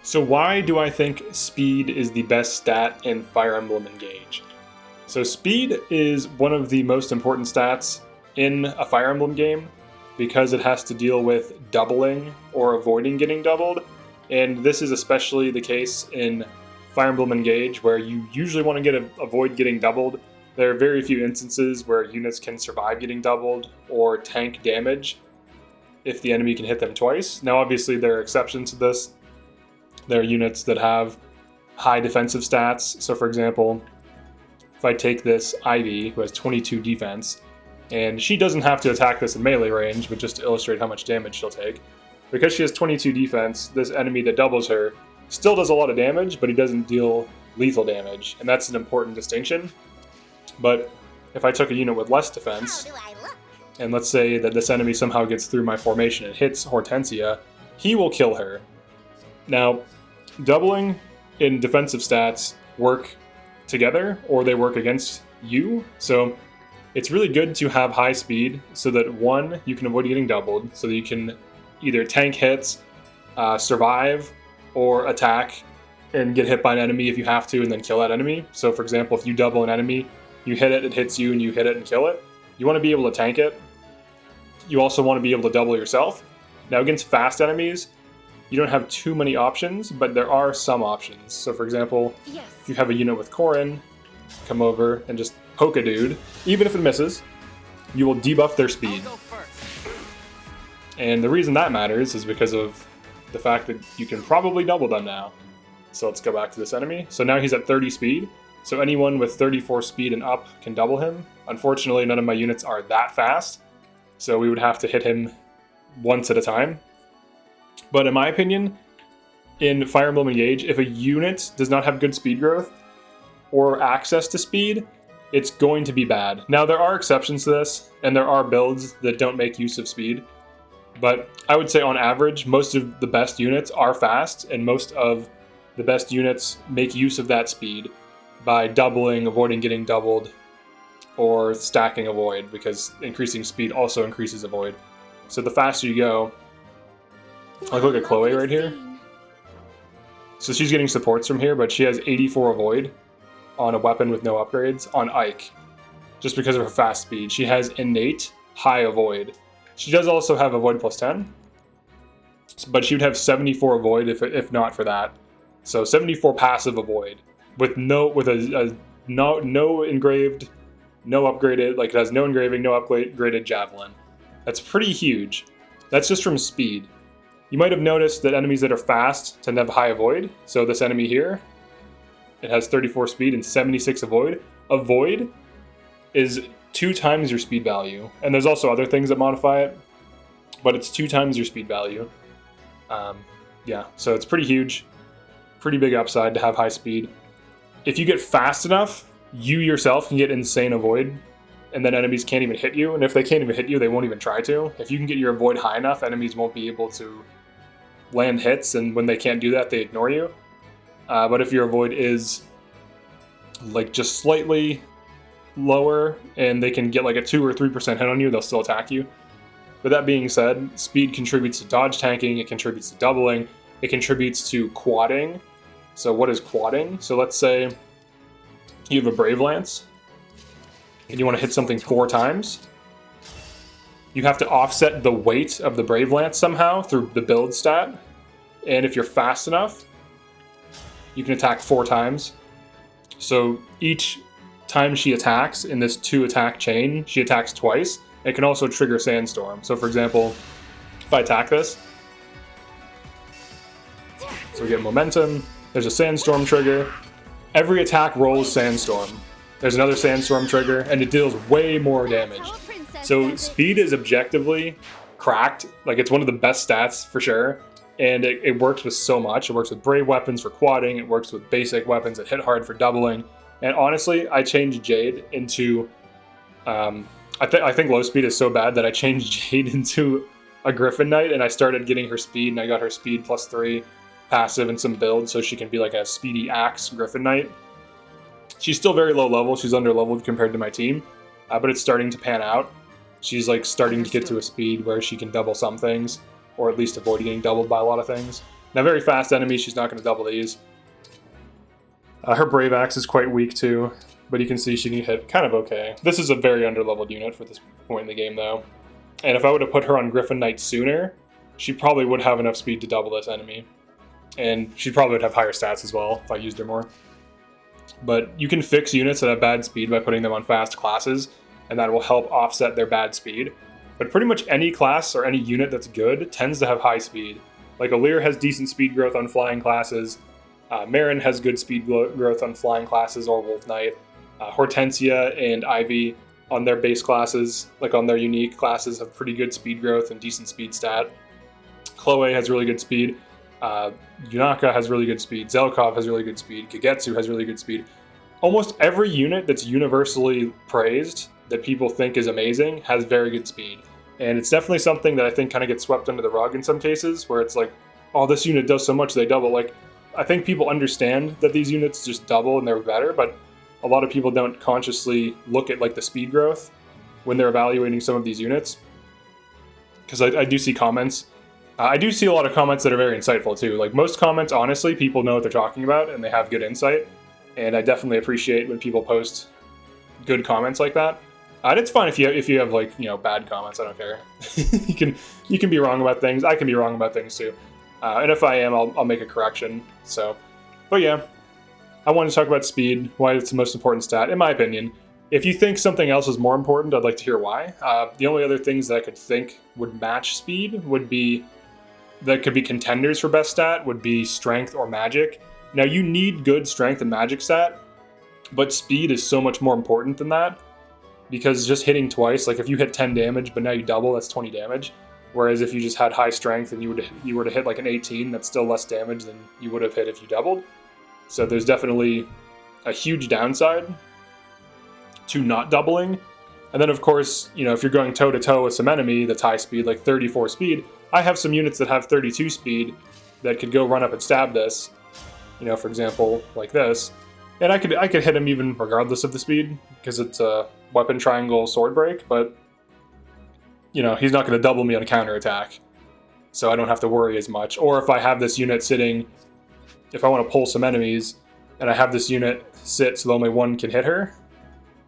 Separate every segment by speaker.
Speaker 1: So why do I think speed is the best stat in Fire Emblem Engage? So speed is one of the most important stats in a Fire Emblem game because it has to deal with doubling or avoiding getting doubled. And this is especially the case in Fire Emblem Engage, where you usually want to avoid getting doubled. There are very few instances where units can survive getting doubled or tank damage if the enemy can hit them twice. Now obviously there are exceptions to this. There are units that have high defensive stats. So for example, if I take this Ivy, who has 22 defense, and she doesn't have to attack this in melee range, but just to illustrate how much damage she'll take. Because she has 22 defense, this enemy that doubles her still does a lot of damage, but he doesn't deal lethal damage, and that's an important distinction. But if I took a unit with less defense, and let's say that this enemy somehow gets through my formation and hits Hortensia, he will kill her. Now, doubling in defensive stats work together, or they work against you, so it's really good to have high speed so that, one, you can avoid getting doubled, so that you can either tank hits, survive, or attack and get hit by an enemy if you have to, and then kill that enemy. So for example, if you double an enemy, you hit it, it hits you, and you hit it and kill it. You want to be able to tank it. You also want to be able to double yourself. Now against fast enemies, you don't have too many options, but there are some options. So for example, if you have a unit with Corrin, come over and just poke a dude, even if it misses, you will debuff their speed. And the reason that matters is because of the fact that you can probably double them now. So let's go back to this enemy. So now he's at 30 speed. So anyone with 34 speed and up can double him. Unfortunately, none of my units are that fast, so we would have to hit him once at a time. But in my opinion, in Fire Emblem Engage, if a unit does not have good speed growth or access to speed, it's going to be bad. Now there are exceptions to this, and there are builds that don't make use of speed. But I would say on average, most of the best units are fast, and most of the best units make use of that speed by doubling, avoiding getting doubled, or stacking avoid, because increasing speed also increases avoid. So the faster you go, like look at Chloe right here. So she's getting supports from here, but she has 84 avoid on a weapon with no upgrades on Ike, just because of her fast speed. She has innate high avoid. She does also have avoid plus 10, but she would have 74 avoid if not for that. So 74 passive avoid with no engraved, no upgraded, like it has no engraving, no upgraded javelin. That's pretty huge. That's just from speed. You might have noticed that enemies that are fast tend to have high avoid. So this enemy here, it has 34 speed and 76 avoid. Avoid is 2 times your speed value. And there's also other things that modify it, but it's 2 times your speed value. Yeah, so it's pretty huge, pretty big upside to have high speed. If you get fast enough, you yourself can get insane avoid, and then enemies can't even hit you. And if they can't even hit you, they won't even try to. If you can get your avoid high enough, enemies won't be able to land hits, and when they can't do that, they ignore you. But if your avoid is like just slightly lower and they can get like a 2 or 3% hit on you, they'll still attack you. But that being said, speed contributes to dodge tanking, it contributes to doubling, it contributes to quadding. So what is quadding? So let's say you have a Brave Lance and you want to hit something 4 times. You have to offset the weight of the Brave Lance somehow through the build stat. And if you're fast enough, you can attack 4 times. So each time she attacks in this 2 attack chain, she attacks twice. It can also trigger Sandstorm. So for example, if I attack this, so we get momentum, there's a Sandstorm trigger. Every attack rolls Sandstorm. There's another Sandstorm trigger, and it deals way more damage. So speed is objectively cracked. Like, it's one of the best stats for sure. And it works with so much. It works with brave weapons for quadding. It works with basic weapons that hit hard for doubling. And honestly, I changed Jade into... I think low speed is so bad that I changed Jade into a Griffin Knight, and I started getting her speed, and I got her speed plus 3 passive and some build, so she can be like a speedy axe Griffin Knight. She's still very low level. She's under leveled compared to my team, but it's starting to pan out. She's like starting to get to a speed where she can double some things, or at least avoid getting doubled by a lot of things. Now, very fast enemies, she's not going to double these. Her Brave Axe is quite weak too, but you can see she can hit kind of okay. This is a very underleveled unit for this point in the game though. And if I would have put her on Griffin Knight sooner, she probably would have enough speed to double this enemy. And she probably would have higher stats as well if I used her more. But you can fix units that have bad speed by putting them on fast classes, and that will help offset their bad speed. But pretty much any class or any unit that's good tends to have high speed. Like Alir has decent speed growth on flying classes. Marin has good speed growth on flying classes or Wolf Knight. Hortensia and Ivy on their base classes, like on their unique classes, have pretty good speed growth and decent speed stat. Chloe has really good speed. Yunaka has really good speed. Zelkov has really good speed. Kagetsu has really good speed. Almost every unit that's universally praised that people think is amazing has very good speed. And it's definitely something that I think kind of gets swept under the rug in some cases, where it's like, oh, this unit does so much they double. Like, I think people understand that these units just double and they're better, but a lot of people don't consciously look at like the speed growth when they're evaluating some of these units. Because I do see comments. I do see a lot of comments that are very insightful too. Like most comments, honestly, people know what they're talking about and they have good insight. And I definitely appreciate when people post good comments like that. And it's fine if you have like, you know, bad comments. I don't care. you can be wrong about things. I can be wrong about things too. And if I am, I'll make a correction. So, but yeah, I wanted to talk about speed, why it's the most important stat, in my opinion. If you think something else is more important, I'd like to hear why. The only other things that I could think would match speed would be, that could be contenders for best stat, would be strength or magic. Now you need good strength and magic stat, but speed is so much more important than that. Because just hitting twice, like if you hit 10 damage, but now you double, that's 20 damage. Whereas if you just had high strength and you were to hit like an 18, that's still less damage than you would have hit if you doubled. So there's definitely a huge downside to not doubling. And then of course, you know, if you're going toe to toe with some enemy that's high speed, like 34 speed, I have some units that have 32 speed that could go run up and stab this. You know, for example, like this. And I could hit him even regardless of the speed, because it's a weapon triangle sword break, but you know, he's not going to double me on a counterattack. So I don't have to worry as much. Or if I have this unit sitting, if I want to pull some enemies, and I have this unit sit so that only one can hit her,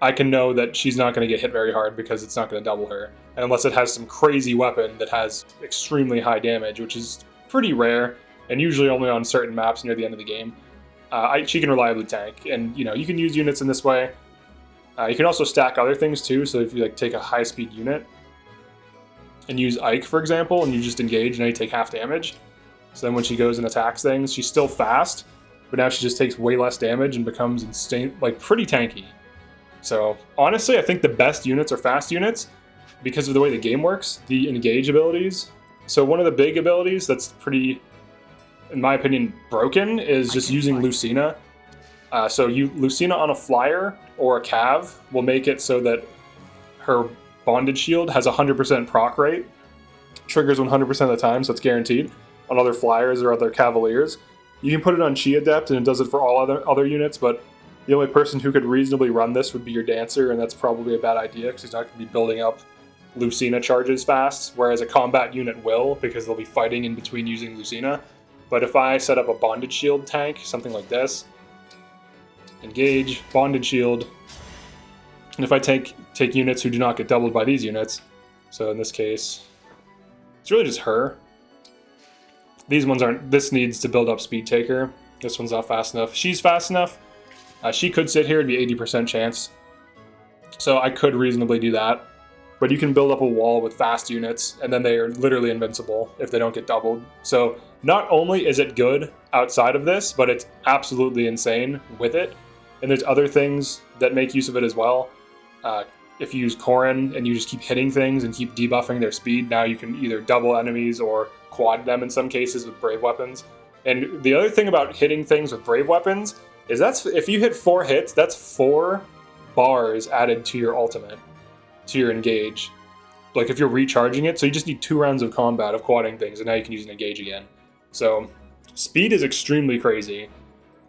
Speaker 1: I can know that she's not going to get hit very hard because it's not going to double her. And unless it has some crazy weapon that has extremely high damage, which is pretty rare, and usually only on certain maps near the end of the game, she can reliably tank. And you know, you can use units in this way. You can also stack other things too, so if you like take a high speed unit and use Ike, for example, and you just engage, now you take half damage. So then when she goes and attacks things, she's still fast, but now she just takes way less damage and becomes insane, like pretty tanky. So honestly, I think the best units are fast units because of the way the game works, the engage abilities. So one of the big abilities that's pretty, in my opinion, broken is just using Lucina. Lucina on a flyer or a cav will make it so that her bondage shield has 100% proc rate, triggers 100% of the time, so it's guaranteed. On other flyers or other cavaliers, you can put it on Chi Adept and it does it for all other units, but the only person who could reasonably run this would be your dancer, and that's probably a bad idea because he's not going to be building up Lucina charges fast, whereas a combat unit will, because they'll be fighting in between using Lucina. But if I set up a bondage shield tank, something like this, engage, bondage shield, and if I take units who do not get doubled by these units, so in this case, it's really just her. These ones aren't, this needs to build up Speed Taker. This one's not fast enough. She's fast enough. She could sit here and be 80% chance. So I could reasonably do that. But you can build up a wall with fast units, and then they are literally invincible if they don't get doubled. So not only is it good outside of this, but it's absolutely insane with it. And there's other things that make use of it as well. If you use Corrin and you just keep hitting things and keep debuffing their speed, now you can either double enemies or quad them in some cases with brave weapons. And the other thing about hitting things with brave weapons is that's, if you hit 4 hits, that's 4 bars added to your ultimate, to your engage. Like if you're recharging it, so you just need 2 rounds of combat of quadding things, and now you can use an engage again. So speed is extremely crazy,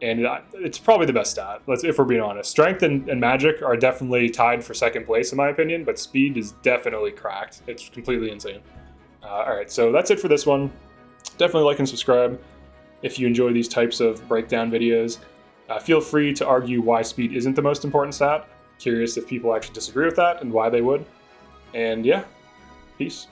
Speaker 1: and it's probably the best stat, if we're being honest. Strength and magic are definitely tied for second place in my opinion, but speed is definitely cracked. It's completely insane. Alright, so that's it for this one. Definitely like and subscribe. if you enjoy these types of breakdown videos. Feel free to argue why speed isn't the most important stat. Curious if people actually disagree with that and why they would. And yeah, peace.